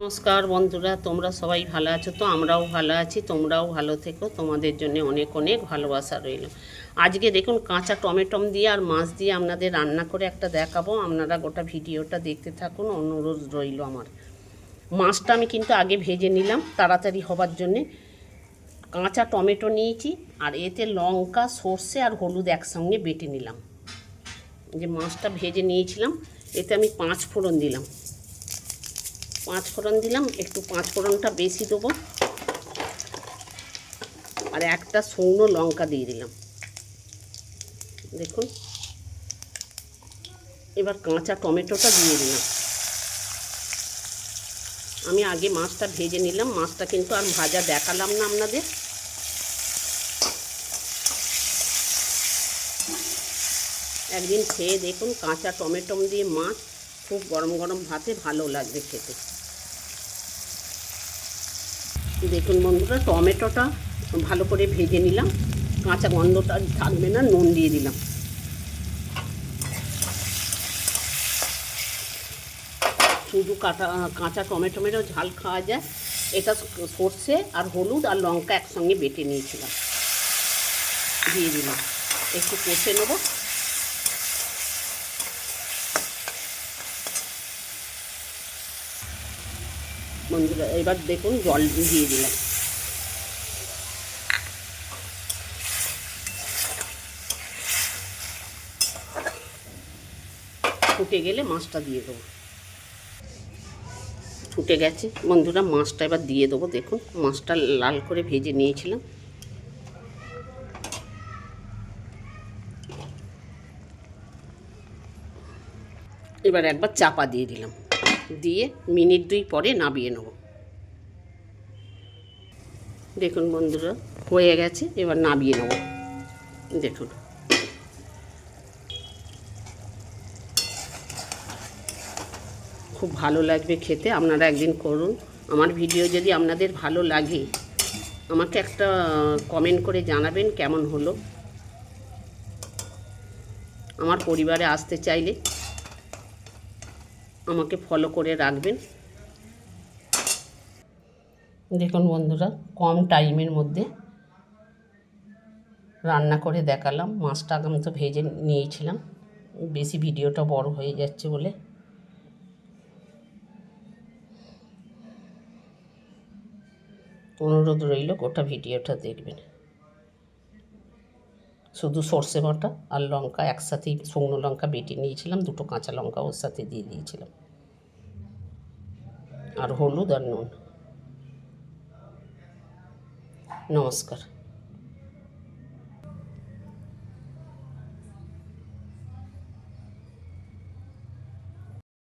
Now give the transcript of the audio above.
নমস্কার বন্ধুরা, তোমরা সবাই ভালো আছো তো? আমরাও ভালো আছি, তোমরাও ভালো থেকো। তোমাদের জন্য অনেক অনেক ভালোবাসা রইল। আজকে দেখুন কাঁচা টমেটো দিয়ে আর মাছ দিয়ে আপনাদের রান্না করে একটা দেখাবো। আপনারা গোটা ভিডিওটা দেখতে থাকুন, অনুরোধ রইল আমার। মাছটা আমি কিন্তু আগে ভেজে নিলাম তাড়াতাড়ি হবার জন্যে। কাঁচা টমেটো নিয়েছি আর এতে লঙ্কা, সর্ষে আর হলুদ একসঙ্গে বেটে নিলাম। যে মাছটা ভেজে নিয়েছিলাম এতে আমি 5 ফোড়ন দিলাম। 5 ফোড়ন দিলাম, একটু 5 ফোড়নটা বেশি দেবো। আর একটা শুকনো লঙ্কা দিয়ে দিলাম। দেখুন, এবার কাঁচা টমেটোটা দিয়ে দিলাম। আমি আগে মাছটা ভেজে নিলাম, মাছটা কিন্তু আর ভাজা দেখালাম না আপনাদের। একদিন খেয়ে দেখুন, কাঁচা টমেটো দিয়ে মাছ খুব গরম গরম ভাতে ভালো লাগবে খেতে। দেখুন বন্ধুরা, টমেটোটা ভালো করে ভেজে নিলাম, কাঁচা গন্ধটা থাকবে না। নুন দিয়ে দিলাম। শুধু কাঁচা টমেটোমেরও ঝাল খাওয়া যায়। এটা সর্ষে আর হলুদ আর লঙ্কা একসঙ্গে বেটে নিয়েছিলাম, দিয়ে দিলাম। একটু কষে নেব। বন্ধুরা এবার দেখুন জল দিয়ে দিলাম। ফুটে গেলে মাছটা দিয়ে দেবো। ফুটে গেছে বন্ধুরা, মাছটা এবার দিয়ে দেবো। দেখুন মাছটা লাল করে ভেজে নিয়েছিলাম। এবার একবার চাপা দিয়ে দিলাম, দিয়ে মিনিট 2 পরে নামিয়ে নেব। দেখুন বন্ধুরা হয়ে গেছে, এবার নামিয়ে নেব। দেখুন খুব ভালো লাগবে খেতে, আপনারা একদিন করুন। আমার ভিডিও যদি আপনাদের ভালো লাগে আমাকে একটা কমেন্ট করে জানাবেন কেমন হলো। আমার পরিবারে আসতে চাইলে আমাকে ফলো করে রাখবেন। দেখুন বন্ধুরা, কম টাইমের মধ্যে রান্না করে দেখালাম। মাছটা আমি তো ভেজে নিয়েছিলাম, বেশি ভিডিওটা বড় হয়ে যাচ্ছে বলে। অনুরোধ রইল গোটা ভিডিওটা দেখবেন। শুধু সর্ষে বাটা আর লঙ্কা একসাথেই, শুকনো লঙ্কা বেটে নিয়েছিলাম, 2টো কাঁচা লঙ্কা ওর সাথে দিয়ে দিয়েছিলাম, আর হলুদ আর নুন। নমস্কার।